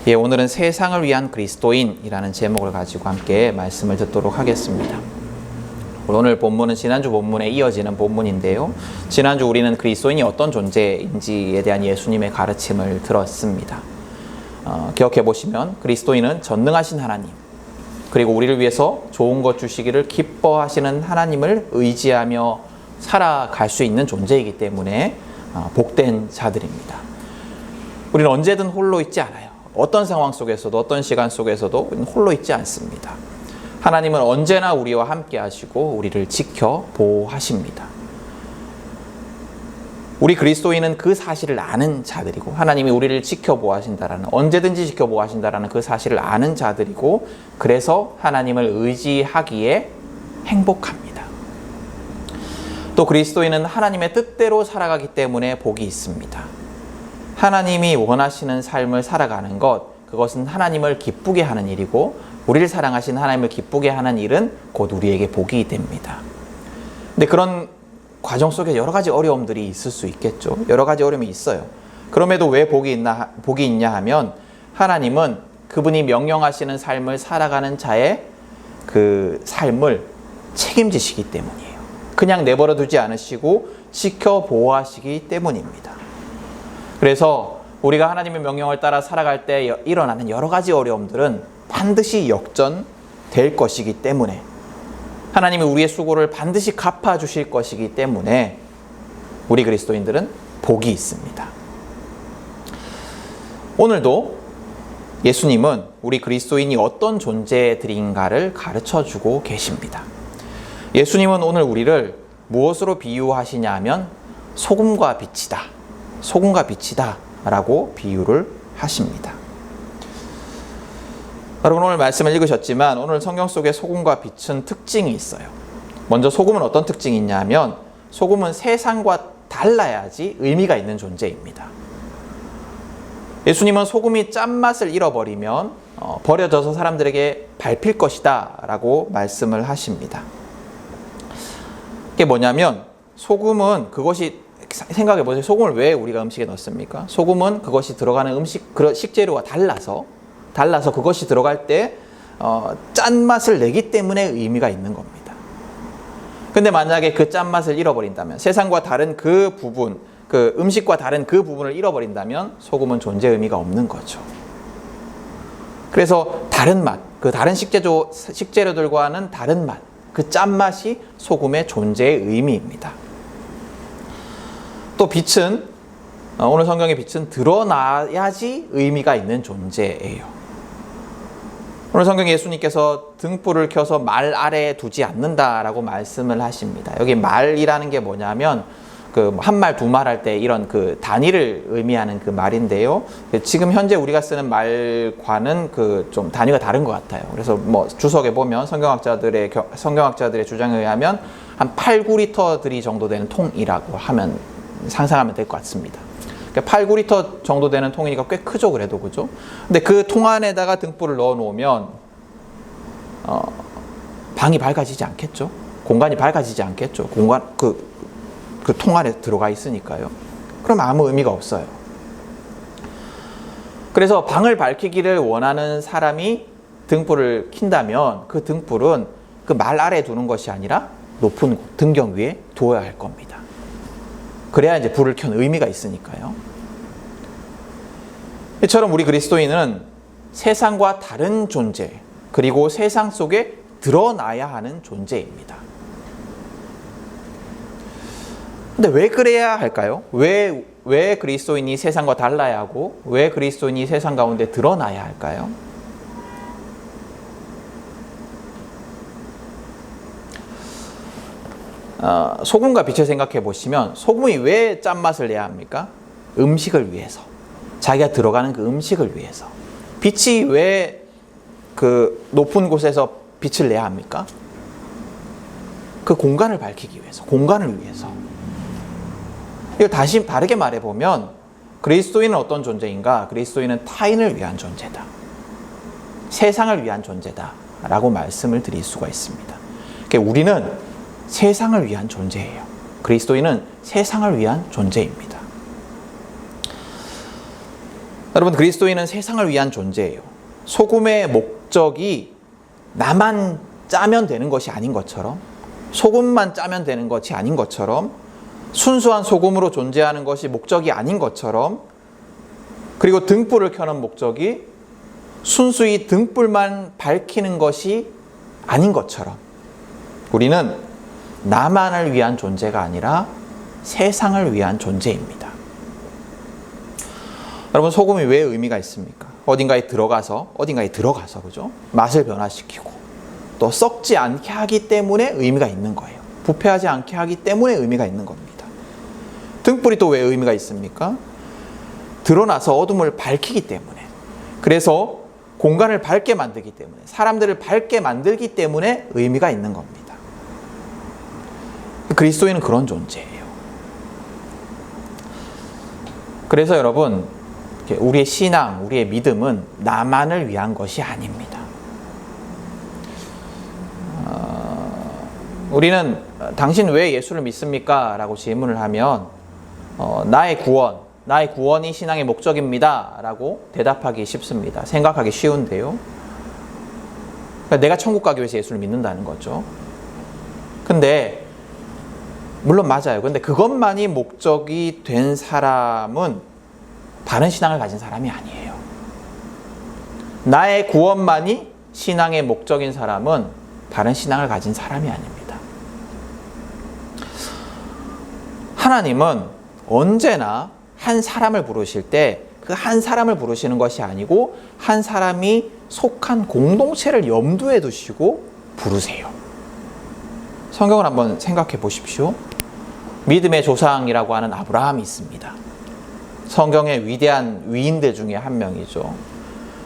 예, 오늘은 세상을 위한 그리스도인이라는 제목을 가지고 함께 말씀을 듣도록 하겠습니다. 오늘 본문은 지난주 본문에 이어지는 본문인데요. 지난주 우리는 그리스도인이 어떤 존재인지에 대한 예수님의 가르침을 들었습니다. 기억해 보시면 그리스도인은 전능하신 하나님, 그리고 우리를 위해서 좋은 것 주시기를 기뻐하시는 하나님을 의지하며 살아갈 수 있는 존재이기 때문에 복된 자들입니다. 우리는 언제든 홀로 있지 않아요. 어떤 상황 속에서도 어떤 시간 속에서도 홀로 있지 않습니다. 하나님은 언제나 우리와 함께 하시고 우리를 지켜 보호하십니다. 우리 그리스도인은 그 사실을 아는 자들이고, 하나님이 우리를 지켜 보호하신다라는, 언제든지 지켜 보호하신다라는 그 사실을 아는 자들이고, 그래서 하나님을 의지하기에 행복합니다. 또 그리스도인은 하나님의 뜻대로 살아가기 때문에 복이 있습니다. 하나님이 원하시는 삶을 살아가는 것, 그것은 하나님을 기쁘게 하는 일이고, 우리를 사랑하신 하나님을 기쁘게 하는 일은 곧 우리에게 복이 됩니다. 근데 그런 과정 속에 여러 가지 어려움들이 있을 수 있겠죠. 여러 가지 어려움이 있어요. 그럼에도 왜 복이 있냐 하면, 하나님은 그분이 명령하시는 삶을 살아가는 자의 그 삶을 책임지시기 때문이에요. 그냥 내버려 두지 않으시고 지켜 보호하시기 때문입니다. 그래서 우리가 하나님의 명령을 따라 살아갈 때 일어나는 여러 가지 어려움들은 반드시 역전될 것이기 때문에, 하나님이 우리의 수고를 반드시 갚아주실 것이기 때문에 우리 그리스도인들은 복이 있습니다. 오늘도 예수님은 우리 그리스도인이 어떤 존재들인가를 가르쳐주고 계십니다. 예수님은 오늘 우리를 무엇으로 비유하시냐 하면 소금과 빛이다. 소금과 빛이다 라고 비유를 하십니다. 여러분, 오늘 말씀을 읽으셨지만 오늘 성경 속에 소금과 빛은 특징이 있어요. 먼저 소금은 어떤 특징이 있냐면, 소금은 세상과 달라야지 의미가 있는 존재입니다. 예수님은 소금이 짠맛을 잃어버리면 버려져서 사람들에게 밟힐 것이다 라고 말씀을 하십니다. 이게 뭐냐면, 소금은 그것이, 생각해 보세요. 소금을 왜 우리가 음식에 넣습니까? 소금은 그것이 들어가는 식재료가 달라서 그것이 들어갈 때 짠맛을 내기 때문에 의미가 있는 겁니다. 근데 만약에 그 짠맛을 잃어버린다면, 세상과 다른 그 부분, 그 음식과 다른 그 부분을 잃어버린다면 소금은 존재 의미가 없는 거죠. 그래서 다른 맛, 그 다른 식재료들과는 다른 맛, 그 짠맛이 소금의 존재의 의미입니다. 또 빛은, 오늘 성경의 빛은 드러나야지 의미가 있는 존재예요. 오늘 성경에 예수님께서 등불을 켜서 말 아래에 두지 않는다라고 말씀을 하십니다. 여기 말이라는 게 뭐냐면, 그 한 말, 두 말 할 때 이런 그 단위를 의미하는 그 말인데요. 지금 현재 우리가 쓰는 말과는 그 좀 단위가 다른 것 같아요. 그래서 뭐 주석에 보면 성경학자들의 주장에 의하면 한 8, 9리터들이 정도 되는 통이라고 상상하면 될 것 같습니다. 그러니까 8, 9리터 정도 되는 통이니까 꽤 크죠, 그래도, 그죠? 근데 그 통 안에다가 등불을 넣어 놓으면 방이 밝아지지 않겠죠? 공간이 밝아지지 않겠죠? 그 통 안에 들어가 있으니까요. 그럼 아무 의미가 없어요. 그래서 방을 밝히기를 원하는 사람이 등불을 킨다면, 그 등불은 그 말 아래에 두는 것이 아니라 높은 곳, 등경 위에 두어야 할 겁니다. 그래야 이제 불을 켠 의미가 있으니까요. 이처럼 우리 그리스도인은 세상과 다른 존재, 그리고 세상 속에 드러나야 하는 존재입니다. 근데 왜 그래야 할까요? 왜 그리스도인이 세상과 달라야 하고, 왜 그리스도인이 세상 가운데 드러나야 할까요? 소금과 빛을 생각해 보시면, 소금이 왜 짠맛을 내야 합니까? 음식을 위해서, 자기가 들어가는 그 음식을 위해서. 빛이 왜 그 높은 곳에서 빛을 내야 합니까? 그 공간을 밝히기 위해서, 공간을 위해서. 이걸 다시 다르게 말해보면, 그리스도인은 어떤 존재인가? 그리스도인은 타인을 위한 존재다, 세상을 위한 존재다 라고 말씀을 드릴 수가 있습니다. 그러니까 우리는 세상을 위한 존재예요. 그리스도인은 세상을 위한 존재입니다. 여러분, 그리스도인은 세상을 위한 존재예요. 소금의 목적이 나만 짜면 되는 것이 아닌 것처럼, 소금만 짜면 되는 것이 아닌 것처럼, 순수한 소금으로 존재하는 것이 목적이 아닌 것처럼, 그리고 등불을 켜는 목적이 순수히 등불만 밝히는 것이 아닌 것처럼, 우리는 나만을 위한 존재가 아니라 세상을 위한 존재입니다. 여러분, 소금이 왜 의미가 있습니까? 어딘가에 들어가서 그죠? 맛을 변화시키고 또 썩지 않게 하기 때문에 의미가 있는 거예요. 부패하지 않게 하기 때문에 의미가 있는 겁니다. 등불이 또 왜 의미가 있습니까? 드러나서 어둠을 밝히기 때문에, 그래서 공간을 밝게 만들기 때문에, 사람들을 밝게 만들기 때문에 의미가 있는 겁니다. 그리스도인은 그런 존재예요. 그래서 여러분, 우리의 신앙, 우리의 믿음은 나만을 위한 것이 아닙니다. 우리는 당신 왜 예수를 믿습니까? 라고 질문을 하면 나의 구원이 신앙의 목적입니다 라고 대답하기 쉽습니다. 생각하기 쉬운데요. 그러니까 내가 천국 가기 위해서 예수를 믿는다는 거죠. 근데 물론 맞아요. 근데 그것만이 목적이 된 사람은 바른 신앙을 가진 사람이 아니에요. 나의 구원만이 신앙의 목적인 사람은 바른 신앙을 가진 사람이 아닙니다. 하나님은 언제나 한 사람을 부르실 때 그 한 사람을 부르시는 것이 아니고 한 사람이 속한 공동체를 염두에 두시고 부르세요. 성경을 한번 생각해 보십시오. 믿음의 조상이라고 하는 아브라함이 있습니다. 성경의 위대한 위인들 중에 한 명이죠.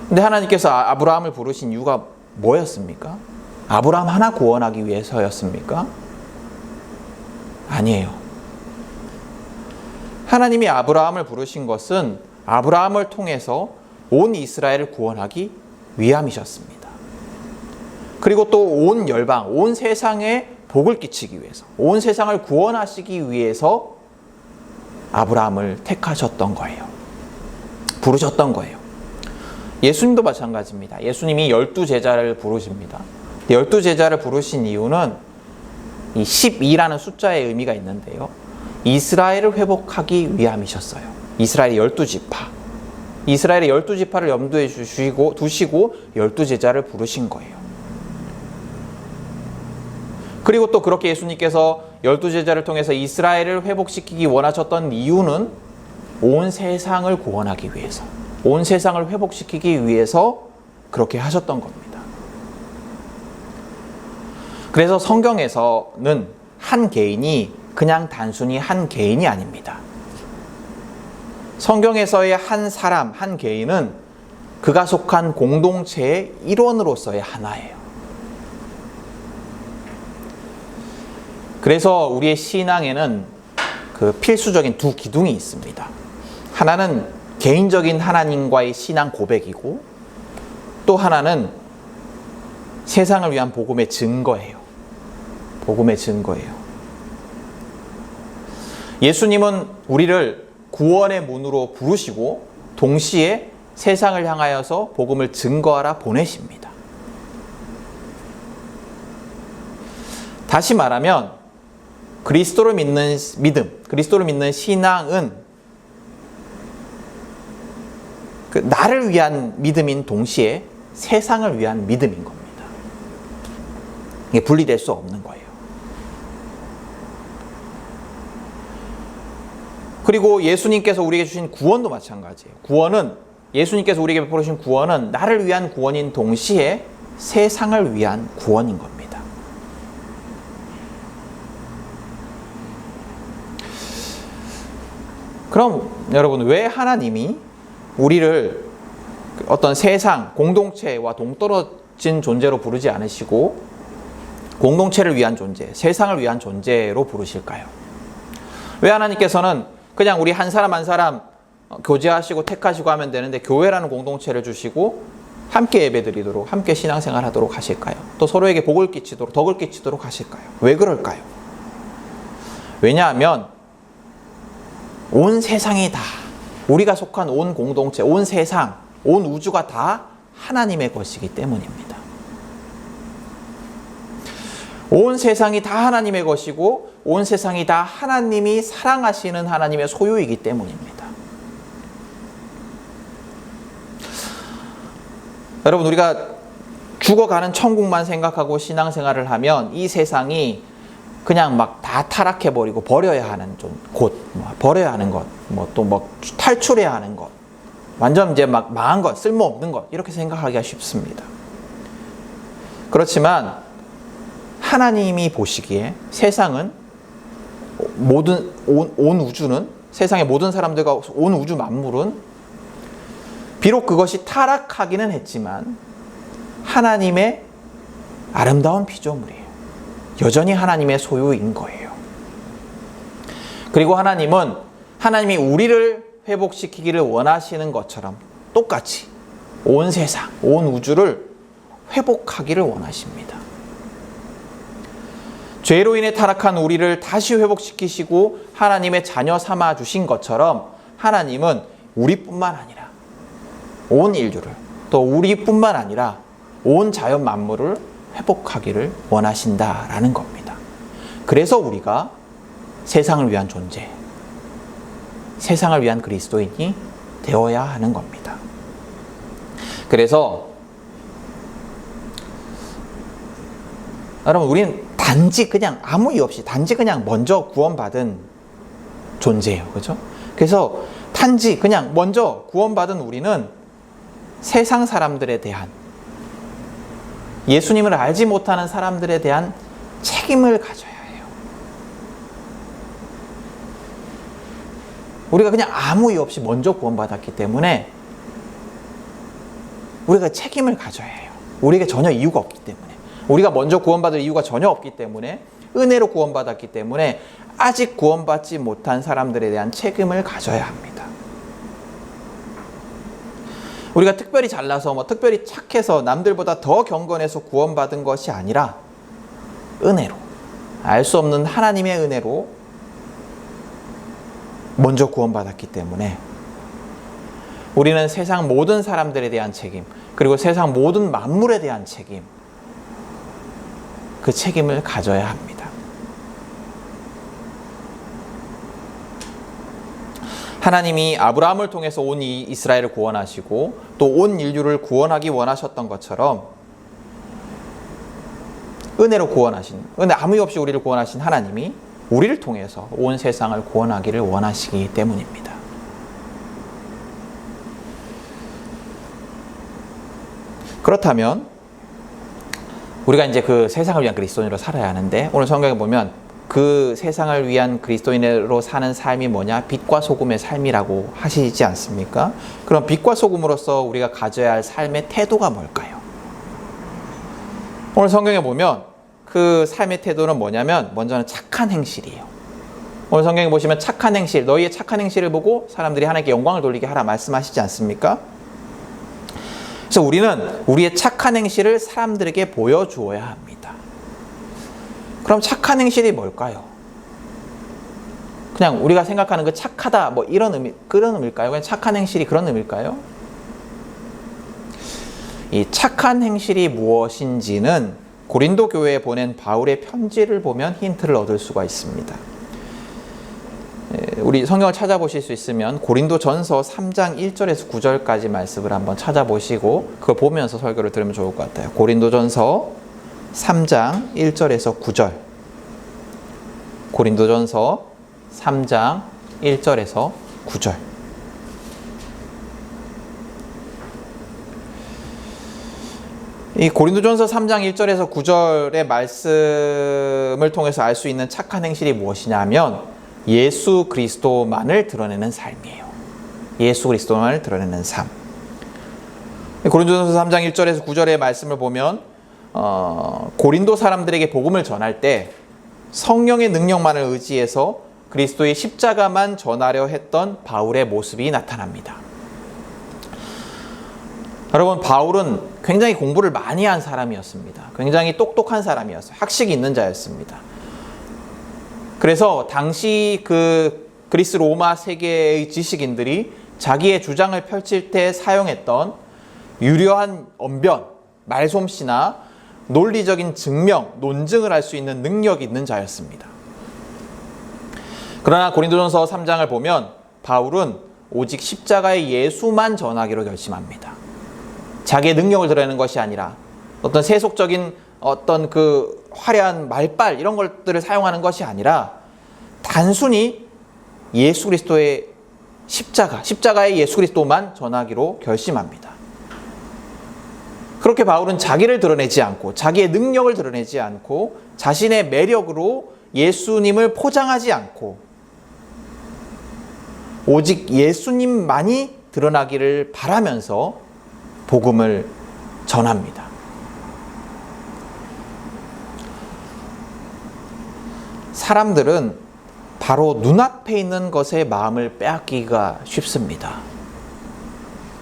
근데 하나님께서 아브라함을 부르신 이유가 뭐였습니까? 아브라함 하나 구원하기 위해서였습니까? 아니에요. 하나님이 아브라함을 부르신 것은 아브라함을 통해서 온 이스라엘을 구원하기 위함이셨습니다. 그리고 또 온 열방, 온 세상에 복을 끼치기 위해서, 온 세상을 구원하시기 위해서 아브라함을 택하셨던 거예요. 부르셨던 거예요. 예수님도 마찬가지입니다. 예수님이 12제자를 부르십니다. 12제자를 부르신 이유는 이 12라는 숫자의 의미가 있는데요. 이스라엘을 회복하기 위함이셨어요. 이스라엘의 12지파. 이스라엘의 12지파를 염두에 두시고 12제자를 부르신 거예요. 그리고 또 그렇게 예수님께서 12제자를 통해서 이스라엘을 회복시키기 원하셨던 이유는 온 세상을 구원하기 위해서, 온 세상을 회복시키기 위해서 그렇게 하셨던 겁니다. 그래서 성경에서는 한 개인이 그냥 단순히 한 개인이 아닙니다. 성경에서의 한 사람, 한 개인은 그가 속한 공동체의 일원으로서의 하나예요. 그래서 우리의 신앙에는 그 필수적인 두 기둥이 있습니다. 하나는 개인적인 하나님과의 신앙 고백이고, 또 하나는 세상을 위한 복음의 증거예요. 복음의 증거예요. 예수님은 우리를 구원의 문으로 부르시고 동시에 세상을 향하여서 복음을 증거하라 보내십니다. 다시 말하면 그리스도를 믿는 믿음, 그리스도를 믿는 신앙은 그 나를 위한 믿음인 동시에 세상을 위한 믿음인 겁니다. 이게 분리될 수 없는 거예요. 그리고 예수님께서 우리에게 주신 구원도 마찬가지예요. 구원은, 예수님께서 우리에게 베풀으신 구원은 나를 위한 구원인 동시에 세상을 위한 구원인 겁니다. 그럼 여러분, 왜 하나님이 우리를 어떤 세상, 공동체와 동떨어진 존재로 부르지 않으시고 공동체를 위한 존재, 세상을 위한 존재로 부르실까요? 왜 하나님께서는 그냥 우리 한 사람 한 사람 교제하시고 택하시고 하면 되는데 교회라는 공동체를 주시고 함께 예배드리도록, 함께 신앙생활 하도록 하실까요? 또 서로에게 복을 끼치도록, 덕을 끼치도록 하실까요? 왜 그럴까요? 왜냐하면 온 세상이 다 우리가 속한 온 공동체, 온 세상, 온 우주가 다 하나님의 것이기 때문입니다. 온 세상이 다 하나님의 것이고 온 세상이 다 하나님이 사랑하시는 하나님의 소유이기 때문입니다. 여러분, 우리가 죽어가는 천국만 생각하고 신앙생활을 하면 이 세상이 그냥 막 다 타락해버리고 버려야 하는 곳, 버려야 하는 것, 또 탈출해야 하는 것, 완전 이제 막 망한 것, 쓸모없는 것, 이렇게 생각하기가 쉽습니다. 그렇지만 하나님이 보시기에 세상은 온 우주는, 세상의 모든 사람들과 온 우주 만물은 비록 그것이 타락하기는 했지만 하나님의 아름다운 피조물이에요. 여전히 하나님의 소유인 거예요. 그리고 하나님이 우리를 회복시키기를 원하시는 것처럼 똑같이 온 세상, 온 우주를 회복하기를 원하십니다. 죄로 인해 타락한 우리를 다시 회복시키시고 하나님의 자녀 삼아 주신 것처럼 하나님은 우리뿐만 아니라 온 인류를, 또 우리뿐만 아니라 온 자연 만물을 회복하기를 원하신다라는 겁니다. 그래서 우리가 세상을 위한 존재, 세상을 위한 그리스도인이 되어야 하는 겁니다. 그래서 여러분, 우리는 단지 그냥 아무 이유 없이 단지 그냥 먼저 구원받은 존재예요. 그렇죠? 그래서 단지 그냥 먼저 구원받은 우리는 세상 사람들에 대한, 예수님을 알지 못하는 사람들에 대한 책임을 가져야 해요. 우리가 그냥 아무 이유 없이 먼저 구원받았기 때문에 우리가 책임을 가져야 해요. 우리에게 전혀 이유가 없기 때문에, 우리가 먼저 구원받을 이유가 전혀 없기 때문에, 은혜로 구원받았기 때문에 아직 구원받지 못한 사람들에 대한 책임을 가져야 합니다. 우리가 특별히 잘나서 특별히 착해서 남들보다 더 경건해서 구원받은 것이 아니라 은혜로, 알 수 없는 하나님의 은혜로 먼저 구원받았기 때문에 우리는 세상 모든 사람들에 대한 책임, 그리고 세상 모든 만물에 대한 책임, 그 책임을 가져야 합니다. 하나님이 아브라함을 통해서 온 이스라엘을 구원하시고 또 온 인류를 구원하기 원하셨던 것처럼 은혜로 아무 이유 없이 우리를 구원하신 하나님이 우리를 통해서 온 세상을 구원하기를 원하시기 때문입니다. 그렇다면 우리가 이제 그 세상을 위한 그리스도인으로 살아야 하는데, 오늘 성경에 보면 그 세상을 위한 그리스도인으로 사는 삶이 뭐냐? 빛과 소금의 삶이라고 하시지 않습니까? 그럼 빛과 소금으로서 우리가 가져야 할 삶의 태도가 뭘까요? 오늘 성경에 보면 그 삶의 태도는 뭐냐면 먼저는 착한 행실이에요. 오늘 성경에 보시면 착한 행실, 너희의 착한 행실을 보고 사람들이 하나님께 영광을 돌리게 하라 말씀하시지 않습니까? 그래서 우리는 우리의 착한 행실을 사람들에게 보여주어야 합니다. 그럼 착한 행실이 뭘까요? 그냥 우리가 생각하는 그 착하다, 이런 의미, 그런 의미일까요? 그냥 착한 행실이 그런 의미일까요? 이 착한 행실이 무엇인지는 고린도 교회에 보낸 바울의 편지를 보면 힌트를 얻을 수가 있습니다. 우리 성경을 찾아보실 수 있으면 고린도전서 3장 1절에서 9절까지 말씀을 한번 찾아보시고 그걸 보면서 설교를 들으면 좋을 것 같아요. 고린도전서 3장 1절에서 9절. 고린도전서 3장 1절에서 9절. 이 고린도전서 3장 1절에서 9절의 말씀을 통해서 알 수 있는 착한 행실이 무엇이냐면 예수 그리스도만을 드러내는 삶이에요. 예수 그리스도만을 드러내는 삶. 고린도전서 3장 1절에서 9절의 말씀을 보면 고린도 사람들에게 복음을 전할 때 성령의 능력만을 의지해서 그리스도의 십자가만 전하려 했던 바울의 모습이 나타납니다. 여러분, 바울은 굉장히 공부를 많이 한 사람이었습니다. 굉장히 똑똑한 사람이었어요. 학식이 있는 자였습니다. 그래서 당시 그 그리스 로마 세계의 지식인들이 자기의 주장을 펼칠 때 사용했던 유려한 언변, 말솜씨나 논리적인 증명, 논증을 할 수 있는 능력이 있는 자였습니다. 그러나 고린도전서 3장을 보면 바울은 오직 십자가의 예수만 전하기로 결심합니다. 자기의 능력을 드러내는 것이 아니라 어떤 세속적인 어떤 그 화려한 말빨 이런 것들을 사용하는 것이 아니라 단순히 예수 그리스도의 십자가의 예수 그리스도만 전하기로 결심합니다. 그렇게 바울은 자기를 드러내지 않고 자기의 능력을 드러내지 않고 자신의 매력으로 예수님을 포장하지 않고 오직 예수님만이 드러나기를 바라면서 복음을 전합니다. 사람들은 바로 눈앞에 있는 것에 마음을 빼앗기기가 쉽습니다.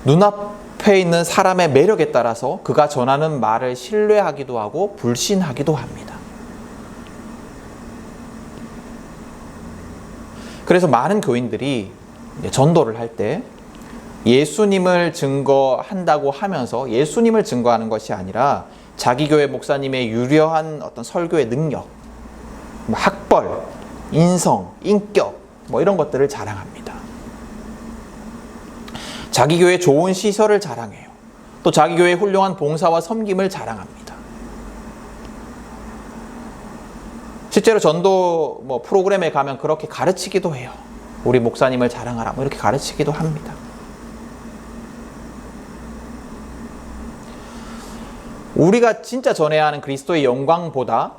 눈앞에 있는 사람의 매력에 따라서 그가 전하는 말을 신뢰하기도 하고 불신하기도 합니다. 그래서 많은 교인들이 전도를 할 때 예수님을 증거한다고 하면서 예수님을 증거하는 것이 아니라 자기 교회 목사님의 유려한 어떤 설교의 능력, 학벌, 인성, 인격 이런 것들을 자랑합니다. 자기 교회 좋은 시설을 자랑해요. 또 자기 교회의 훌륭한 봉사와 섬김을 자랑합니다. 실제로 전도 프로그램에 가면 그렇게 가르치기도 해요. 우리 목사님을 자랑하라 이렇게 가르치기도 합니다. 우리가 진짜 전해야 하는 그리스도의 영광보다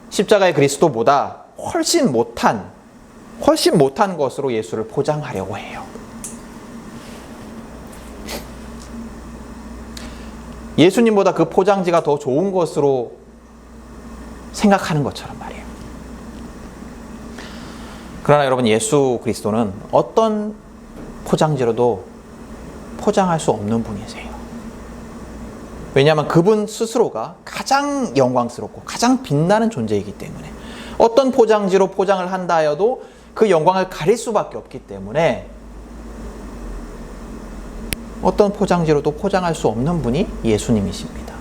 십자가의 그리스도보다 훨씬 못한 것으로 예수를 포장하려고 해요. 예수님보다 그 포장지가 더 좋은 것으로 생각하는 것처럼 말이에요. 그러나 여러분, 예수 그리스도는 어떤 포장지로도 포장할 수 없는 분이세요. 왜냐하면 그분 스스로가 가장 영광스럽고 가장 빛나는 존재이기 때문에 어떤 포장지로 포장을 한다 하여도 그 영광을 가릴 수밖에 없기 때문에 어떤 포장지로도 포장할 수 없는 분이 예수님이십니다.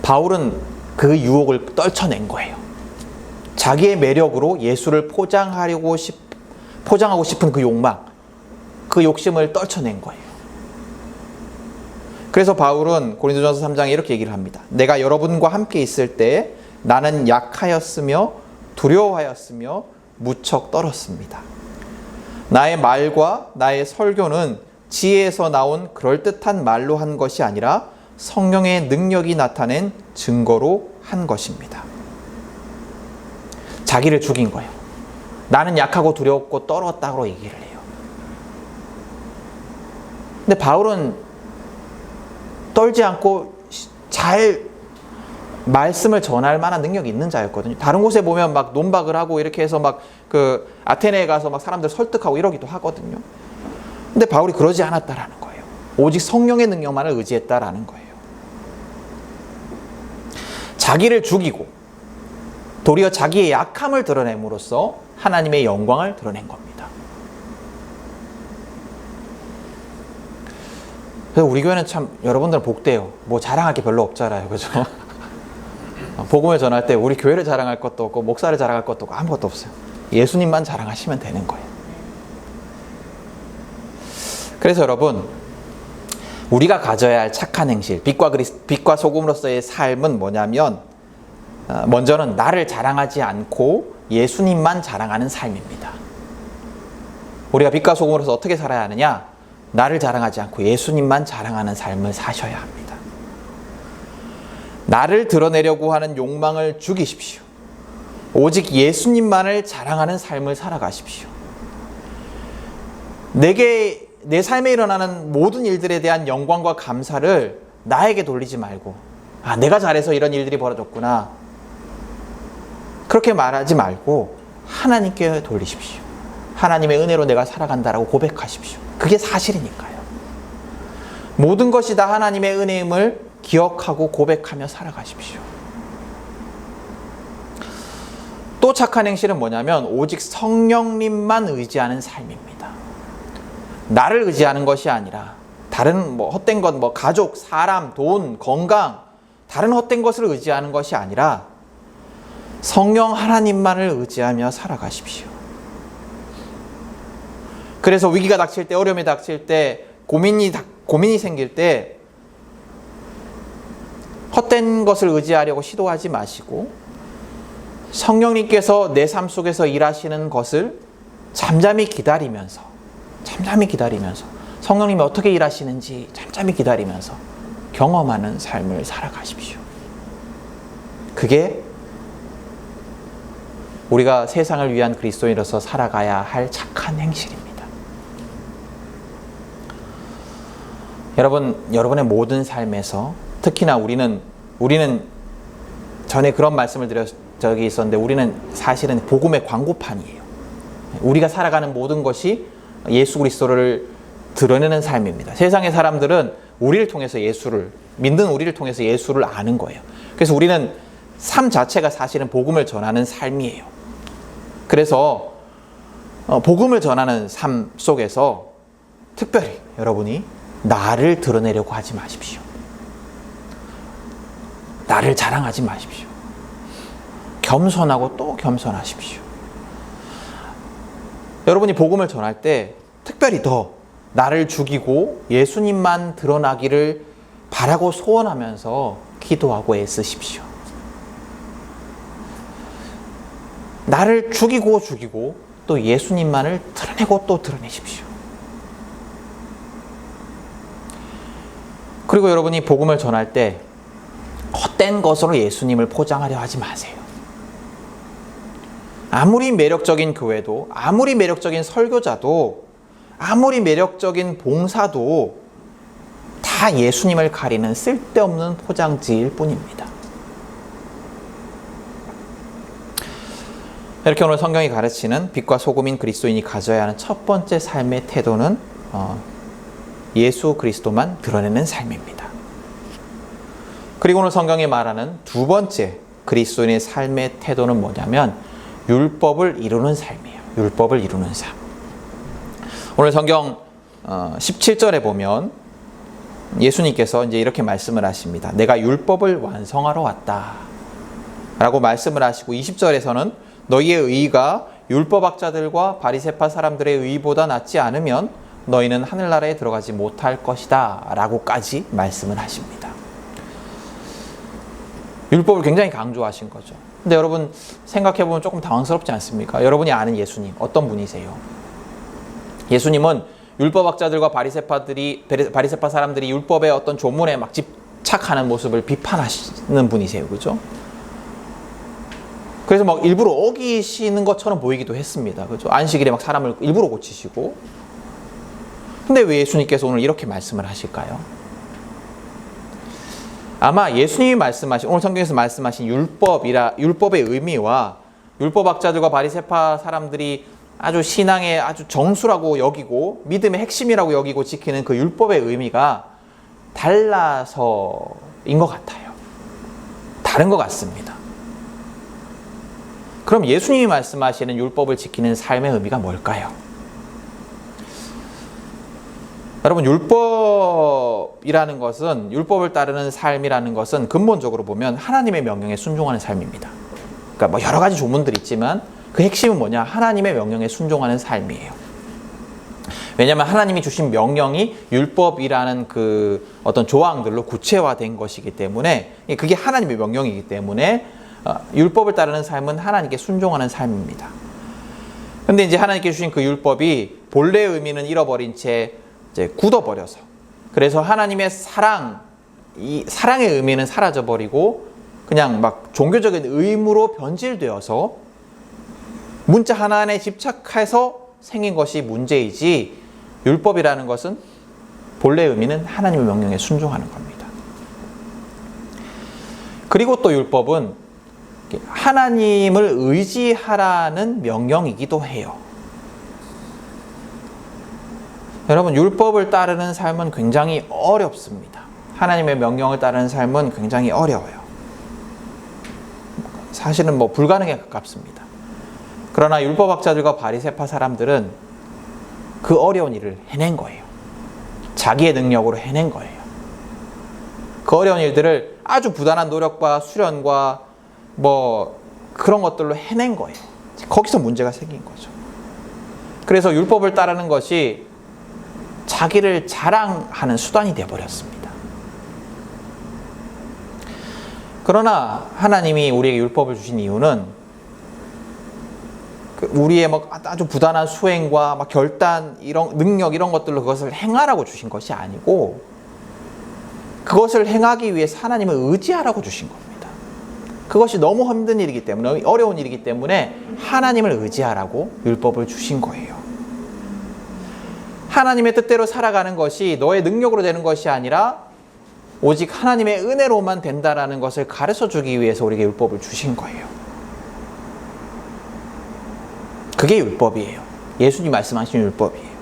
바울은 그 유혹을 떨쳐낸 거예요. 자기의 매력으로 예수를 포장하고 싶은 그 욕망, 그 욕심을 떨쳐낸 거예요. 그래서 바울은 고린도전서 3장에 이렇게 얘기를 합니다. 내가 여러분과 함께 있을 때 나는 약하였으며 두려워하였으며 무척 떨었습니다. 나의 말과 나의 설교는 지혜에서 나온 그럴듯한 말로 한 것이 아니라 성령의 능력이 나타낸 증거로 한 것입니다. 자기를 죽인 거예요. 나는 약하고 두려웠고 떨었다고 얘기를 해요. 근데 바울은 떨지 않고 잘 말씀을 전할 만한 능력이 있는 자였거든요. 다른 곳에 보면 막 논박을 하고 이렇게 해서 막 그 아테네에 가서 막 사람들 설득하고 이러기도 하거든요. 근데 바울이 그러지 않았다라는 거예요. 오직 성령의 능력만을 의지했다라는 거예요. 자기를 죽이고 도리어 자기의 약함을 드러냄으로써 하나님의 영광을 드러낸 겁니다. 그래서 우리 교회는 참 여러분들은 복돼요. 뭐 자랑할 게 별로 없잖아요. 그죠? 복음을 전할 때 우리 교회를 자랑할 것도 없고 목사를 자랑할 것도 없고 아무것도 없어요. 예수님만 자랑하시면 되는 거예요. 그래서 여러분, 우리가 가져야 할 착한 행실, 빛과 소금으로서의 삶은 뭐냐면 먼저는 나를 자랑하지 않고 예수님만 자랑하는 삶입니다. 우리가 빛과 소금으로서 어떻게 살아야 하느냐? 나를 자랑하지 않고 예수님만 자랑하는 삶을 사셔야 합니다. 나를 드러내려고 하는 욕망을 죽이십시오. 오직 예수님만을 자랑하는 삶을 살아가십시오. 내 삶에 일어나는 모든 일들에 대한 영광과 감사를 나에게 돌리지 말고, 내가 잘해서 이런 일들이 벌어졌구나, 그렇게 말하지 말고 하나님께 돌리십시오. 하나님의 은혜로 내가 살아간다라고 고백하십시오. 그게 사실이니까요. 모든 것이 다 하나님의 은혜임을 기억하고 고백하며 살아가십시오. 또 착한 행실은 뭐냐면 오직 성령님만 의지하는 삶입니다. 나를 의지하는 것이 아니라 다른 헛된 것, 가족, 사람, 돈, 건강, 다른 헛된 것을 의지하는 것이 아니라 성령 하나님만을 의지하며 살아가십시오. 그래서 위기가 닥칠 때, 어려움이 닥칠 때, 고민이 생길 때 헛된 것을 의지하려고 시도하지 마시고 성령님께서 내 삶 속에서 일하시는 것을 잠잠히 기다리면서 성령님이 어떻게 일하시는지 잠잠히 기다리면서 경험하는 삶을 살아가십시오. 그게 우리가 세상을 위한 그리스도인으로서 살아가야 할 착한 행실입니다. 여러분의 모든 삶에서 특히나 우리는 전에 그런 말씀을 드렸 적이 있었는데 우리는 사실은 복음의 광고판이에요. 우리가 살아가는 모든 것이 예수 그리스도를 드러내는 삶입니다. 세상의 사람들은 우리를 통해서 믿는 우리를 통해서 예수를 아는 거예요. 그래서 우리는 삶 자체가 사실은 복음을 전하는 삶이에요. 그래서 복음을 전하는 삶 속에서 특별히 여러분이 나를 드러내려고 하지 마십시오. 나를 자랑하지 마십시오. 겸손하고 또 겸손하십시오. 여러분이 복음을 전할 때 특별히 더 나를 죽이고 예수님만 드러나기를 바라고 소원하면서 기도하고 애쓰십시오. 나를 죽이고 또 예수님만을 드러내고 또 드러내십시오. 그리고 여러분이 복음을 전할 때 헛된 것으로 예수님을 포장하려 하지 마세요. 아무리 매력적인 교회도, 아무리 매력적인 설교자도, 아무리 매력적인 봉사도 다 예수님을 가리는 쓸데없는 포장지일 뿐입니다. 이렇게 오늘 성경이 가르치는 빛과 소금인 그리스도인이 가져야 하는 첫 번째 삶의 태도는 예수 그리스도만 드러내는 삶입니다. 그리고 오늘 성경이 말하는 두 번째 그리스도인의 삶의 태도는 뭐냐면 율법을 이루는 삶이에요. 율법을 이루는 삶. 오늘 성경 17절에 보면 예수님께서 이제 이렇게 말씀을 하십니다. 내가 율법을 완성하러 왔다 라고 말씀을 하시고 20절에서는 너희의 의의가 율법학자들과 바리새파 사람들의 의의보다 낫지 않으면 너희는 하늘나라에 들어가지 못할 것이다 라고까지 말씀을 하십니다. 율법을 굉장히 강조하신 거죠. 근데 여러분 생각해보면 조금 당황스럽지 않습니까? 여러분이 아는 예수님 어떤 분이세요? 예수님은 율법학자들과 바리새파 사람들이 율법의 어떤 조문에 막 집착하는 모습을 비판하시는 분이세요. 그죠? 그래서 막 일부러 어기시는 것처럼 보이기도 했습니다. 그죠? 안식일에 막 사람을 일부러 고치시고. 근데 왜 예수님께서 오늘 이렇게 말씀을 하실까요? 아마 예수님이 말씀하신, 오늘 성경에서 말씀하신 율법의 의미와 율법학자들과 바리새파 사람들이 아주 신앙의 아주 정수라고 여기고 믿음의 핵심이라고 여기고 지키는 그 율법의 의미가 달라서인 것 같아요. 다른 것 같습니다. 그럼 예수님이 말씀하시는 율법을 지키는 삶의 의미가 뭘까요? 여러분, 율법이라는 것은, 율법을 따르는 삶이라는 것은 근본적으로 보면 하나님의 명령에 순종하는 삶입니다. 그러니까 뭐 여러 가지 조문들이 있지만 그 핵심은 뭐냐? 하나님의 명령에 순종하는 삶이에요. 왜냐하면 하나님이 주신 명령이 율법이라는 그 어떤 조항들로 구체화된 것이기 때문에, 그게 하나님의 명령이기 때문에 율법을 따르는 삶은 하나님께 순종하는 삶입니다. 근데 이제 하나님께 주신 그 율법이 본래의 의미는 잃어버린 채 이제 굳어버려서, 그래서 하나님의 이 사랑의 의미는 사라져버리고 그냥 막 종교적인 의무로 변질되어서 문자 하나하나에 집착해서 생긴 것이 문제이지, 율법이라는 것은 본래의 의미는 하나님의 명령에 순종하는 겁니다. 그리고 또 율법은 하나님을 의지하라는 명령이기도 해요. 여러분, 율법을 따르는 삶은 굉장히 어렵습니다. 하나님의 명령을 따르는 삶은 굉장히 어려워요. 사실은 불가능에 가깝습니다. 그러나 율법학자들과 바리새파 사람들은 그 어려운 일을 해낸 거예요. 자기의 능력으로 해낸 거예요. 그 어려운 일들을 아주 부단한 노력과 수련과 그런 것들로 해낸 거예요. 거기서 문제가 생긴 거죠. 그래서 율법을 따르는 것이 자기를 자랑하는 수단이 되어버렸습니다. 그러나 하나님이 우리에게 율법을 주신 이유는 우리의 아주 부단한 수행과 결단, 이런 능력 이런 것들로 그것을 행하라고 주신 것이 아니고 그것을 행하기 위해서 하나님을 의지하라고 주신 겁니다. 그것이 너무 힘든 일이기 때문에, 어려운 일이기 때문에 하나님을 의지하라고 율법을 주신 거예요. 하나님의 뜻대로 살아가는 것이 너의 능력으로 되는 것이 아니라 오직 하나님의 은혜로만 된다라는 것을 가르쳐 주기 위해서 우리에게 율법을 주신 거예요. 그게 율법이에요. 예수님 말씀하신 율법이에요.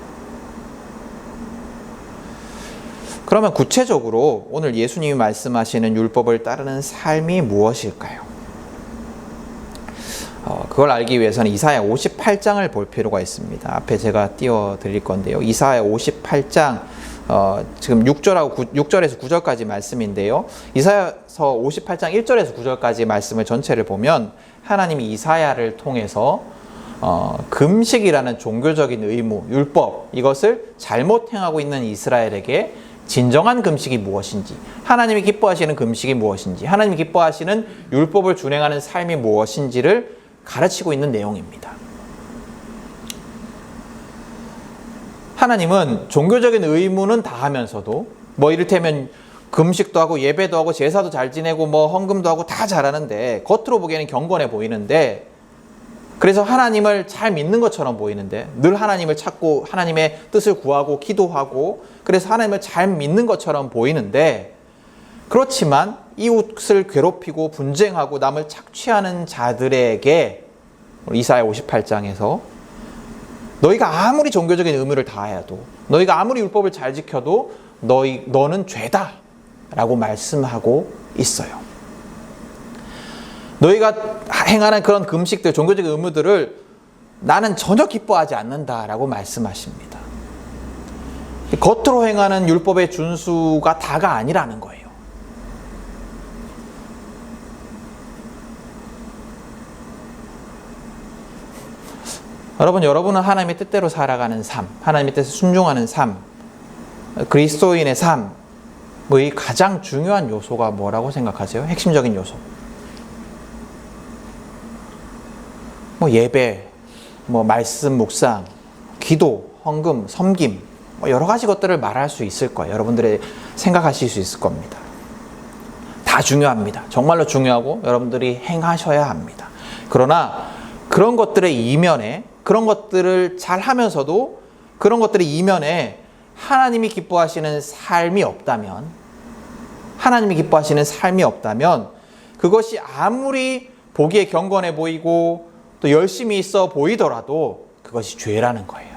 그러면 구체적으로 오늘 예수님이 말씀하시는 율법을 따르는 삶이 무엇일까요? 그걸 알기 위해서는 이사야 58장을 볼 필요가 있습니다. 앞에 제가 띄워드릴 건데요. 이사야 58장 지금 6절에서 9절까지 말씀인데요. 이사야서 58장 1절에서 9절까지 말씀을 전체를 보면 하나님이 이사야를 통해서 금식이라는 종교적인 의무, 율법, 이것을 잘못 행하고 있는 이스라엘에게 진정한 금식이 무엇인지, 하나님이 기뻐하시는 금식이 무엇인지, 하나님이 기뻐하시는 율법을 준행하는 삶이 무엇인지를 가르치고 있는 내용입니다. 하나님은 종교적인 의무는 다 하면서도 이를테면 금식도 하고 예배도 하고 제사도 잘 지내고 헌금도 하고 다 잘하는데, 겉으로 보기에는 경건해 보이는데, 그래서 하나님을 잘 믿는 것처럼 보이는데, 늘 하나님을 찾고 하나님의 뜻을 구하고 기도하고 그래서 하나님을 잘 믿는 것처럼 보이는데, 그렇지만 이웃을 괴롭히고 분쟁하고 남을 착취하는 자들에게 이사야 58장에서 너희가 아무리 종교적인 의무를 다해도, 너희가 아무리 율법을 잘 지켜도 너는 죄다 라고 말씀하고 있어요. 너희가 행하는 그런 금식들, 종교적인 의무들을 나는 전혀 기뻐하지 않는다라고 말씀하십니다. 겉으로 행하는 율법의 준수가 다가 아니라는 거예요. 여러분은 하나님의 뜻대로 살아가는 삶, 하나님의 뜻에 순종하는 삶, 그리스도인의 삶의 가장 중요한 요소가 뭐라고 생각하세요? 핵심적인 요소. 예배, 말씀 묵상, 기도, 헌금, 섬김, 여러 가지 것들을 말할 수 있을 거예요. 여러분들이 생각하실 수 있을 겁니다. 다 중요합니다. 정말로 중요하고 여러분들이 행하셔야 합니다. 그러나 그런 것들의 이면에, 그런 것들을 잘 하면서도 그런 것들의 이면에 하나님이 기뻐하시는 삶이 없다면, 그것이 아무리 보기에 경건해 보이고 또 열심히 있어 보이더라도 그것이 죄라는 거예요.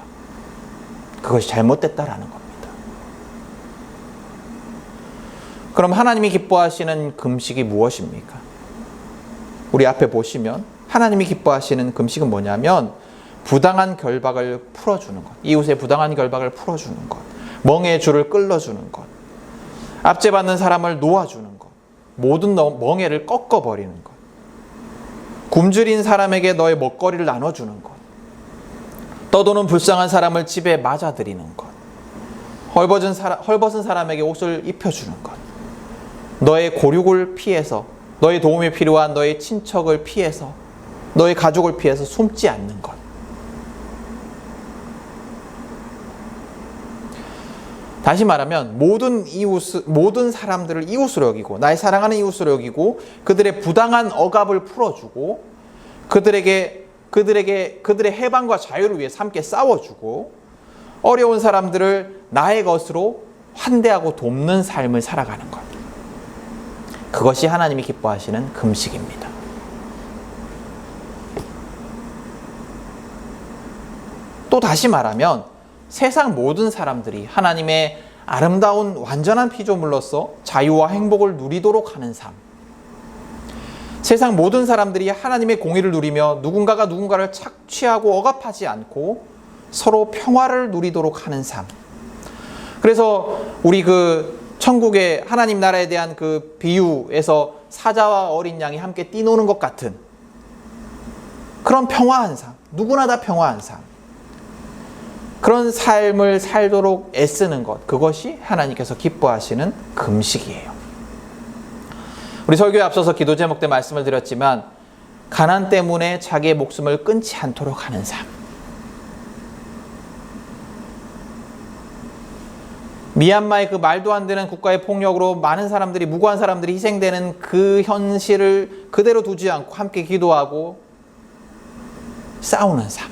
그것이 잘못됐다라는 겁니다. 그럼 하나님이 기뻐하시는 금식이 무엇입니까? 우리 앞에 보시면 하나님이 기뻐하시는 금식은 뭐냐면 부당한 결박을 풀어주는 것, 이웃의 부당한 결박을 풀어주는 것, 멍에의 줄을 끌어주는 것, 압제받는 사람을 놓아주는 것, 모든 멍에를 꺾어버리는 것, 굶주린 사람에게 너의 먹거리를 나눠주는 것, 떠도는 불쌍한 사람을 집에 맞아들이는 것, 헐벗은 사람에게 옷을 입혀주는 것, 너의 고륙을 피해서, 너의 도움이 필요한 너의 친척을 피해서, 너의 가족을 피해서 숨지 않는 것. 다시 말하면 모든 사람들을 이웃으로 여기고, 나의 사랑하는 이웃으로 여기고, 그들의 부당한 억압을 풀어주고, 그들의 해방과 자유를 위해서 함께 싸워주고, 어려운 사람들을 나의 것으로 환대하고 돕는 삶을 살아가는 것. 그것이 하나님이 기뻐하시는 금식입니다. 또 다시 말하면 세상 모든 사람들이 하나님의 아름다운 완전한 피조물로서 자유와 행복을 누리도록 하는 삶, 세상 모든 사람들이 하나님의 공의를 누리며 누군가가 누군가를 착취하고 억압하지 않고 서로 평화를 누리도록 하는 삶. 그래서 우리 천국의 하나님 나라에 대한 비유에서 사자와 어린 양이 함께 뛰노는 것 같은 그런 평화한 삶, 누구나 다 평화한 삶, 그런 삶을 살도록 애쓰는 것, 그것이 하나님께서 기뻐하시는 금식이에요. 우리 설교에 앞서서 기도 제목 때 말씀을 드렸지만 가난 때문에 자기의 목숨을 끊지 않도록 하는 삶, 미얀마의 말도 안 되는 국가의 폭력으로 많은 사람들이, 무고한 사람들이 희생되는 그 현실을 그대로 두지 않고 함께 기도하고 싸우는 삶,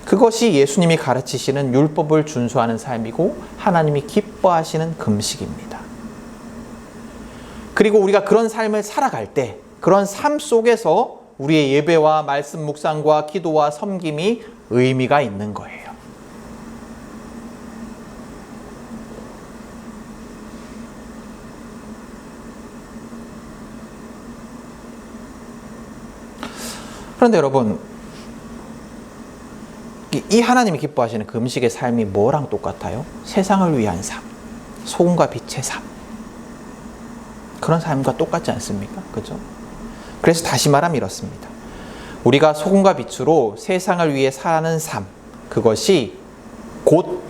그것이 예수님이 가르치시는 율법을 준수하는 삶이고 하나님이 기뻐하시는 금식입니다. 그리고 우리가 그런 삶을 살아갈 때 그런 삶 속에서 우리의 예배와 말씀 묵상과 기도와 섬김이 의미가 있는 거예요. 그런데 여러분, 이 하나님이 기뻐하시는 금식의 삶이 뭐랑 똑같아요? 세상을 위한 삶, 소금과 빛의 삶, 그런 삶과 똑같지 않습니까? 그죠? 그래서 다시 말하면 이렇습니다. 우리가 소금과 빛으로 세상을 위해 사는 삶, 그것이 곧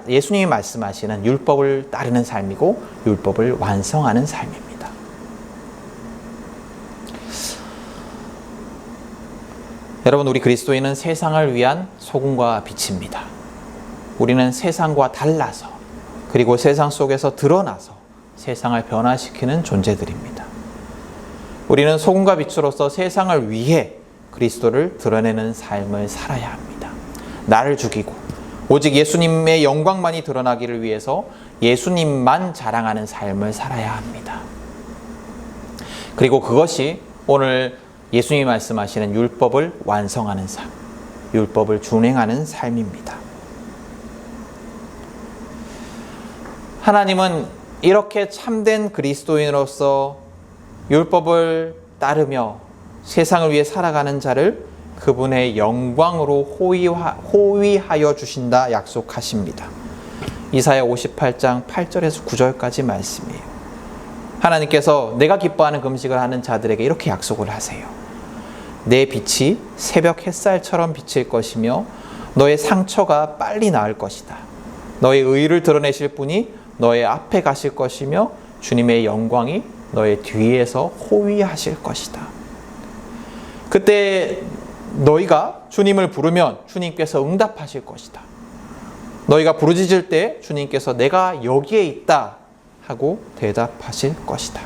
예수님이 말씀하시는 율법을 따르는 삶이고 율법을 완성하는 삶입니다. 여러분, 우리 그리스도인은 세상을 위한 소금과 빛입니다. 우리는 세상과 달라서, 그리고 세상 속에서 드러나서 세상을 변화시키는 존재들입니다. 우리는 소금과 빛으로서 세상을 위해 그리스도를 드러내는 삶을 살아야 합니다. 나를 죽이고 오직 예수님의 영광만이 드러나기를 위해서 예수님만 자랑하는 삶을 살아야 합니다. 그리고 그것이 오늘 예수님이 말씀하시는 율법을 완성하는 삶, 율법을 준행하는 삶입니다. 하나님은 이렇게 참된 그리스도인으로서 율법을 따르며 세상을 위해 살아가는 자를 그분의 영광으로 호위하여 주신다 약속하십니다. 이사야 58장 8절에서 9절까지 말씀이에요. 하나님께서 내가 기뻐하는 금식을 하는 자들에게 이렇게 약속을 하세요. 내 빛이 새벽 햇살처럼 비칠 것이며 너의 상처가 빨리 나을 것이다. 너의 의를 드러내실 분이 너의 앞에 가실 것이며 주님의 영광이 너의 뒤에서 호위하실 것이다. 그때 너희가 주님을 부르면 주님께서 응답하실 것이다. 너희가 부르짖을 때 주님께서 내가 여기에 있다 하고 대답하실 것이다.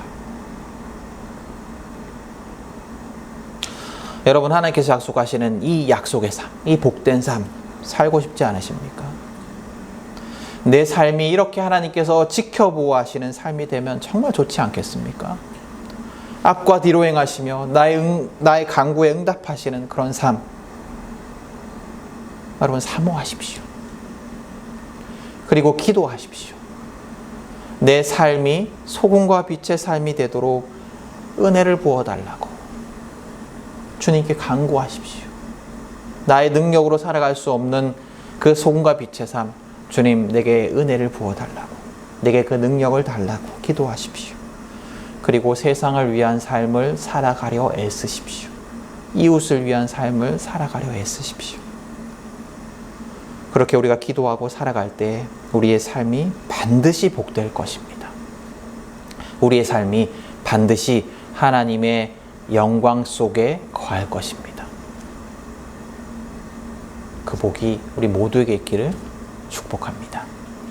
여러분, 하나님께서 약속하시는 이 약속의 삶, 이 복된 삶 살고 싶지 않으십니까? 내 삶이 이렇게 하나님께서 지켜보호하시는 삶이 되면 정말 좋지 않겠습니까? 앞과 뒤로 행하시며 나의 간구에 응답하시는 그런 삶, 여러분 사모하십시오. 그리고 기도하십시오. 내 삶이 소금과 빛의 삶이 되도록 은혜를 부어달라고 주님께 간구하십시오. 나의 능력으로 살아갈 수 없는 그 소금과 빛의 삶, 주님 내게 은혜를 부어달라고, 내게 그 능력을 달라고 기도하십시오. 그리고 세상을 위한 삶을 살아가려 애쓰십시오. 이웃을 위한 삶을 살아가려 애쓰십시오. 그렇게 우리가 기도하고 살아갈 때 우리의 삶이 반드시 복될 것입니다. 우리의 삶이 반드시 하나님의 영광 속에 거할 것입니다. 그 복이 우리 모두에게 있기를 축복합니다.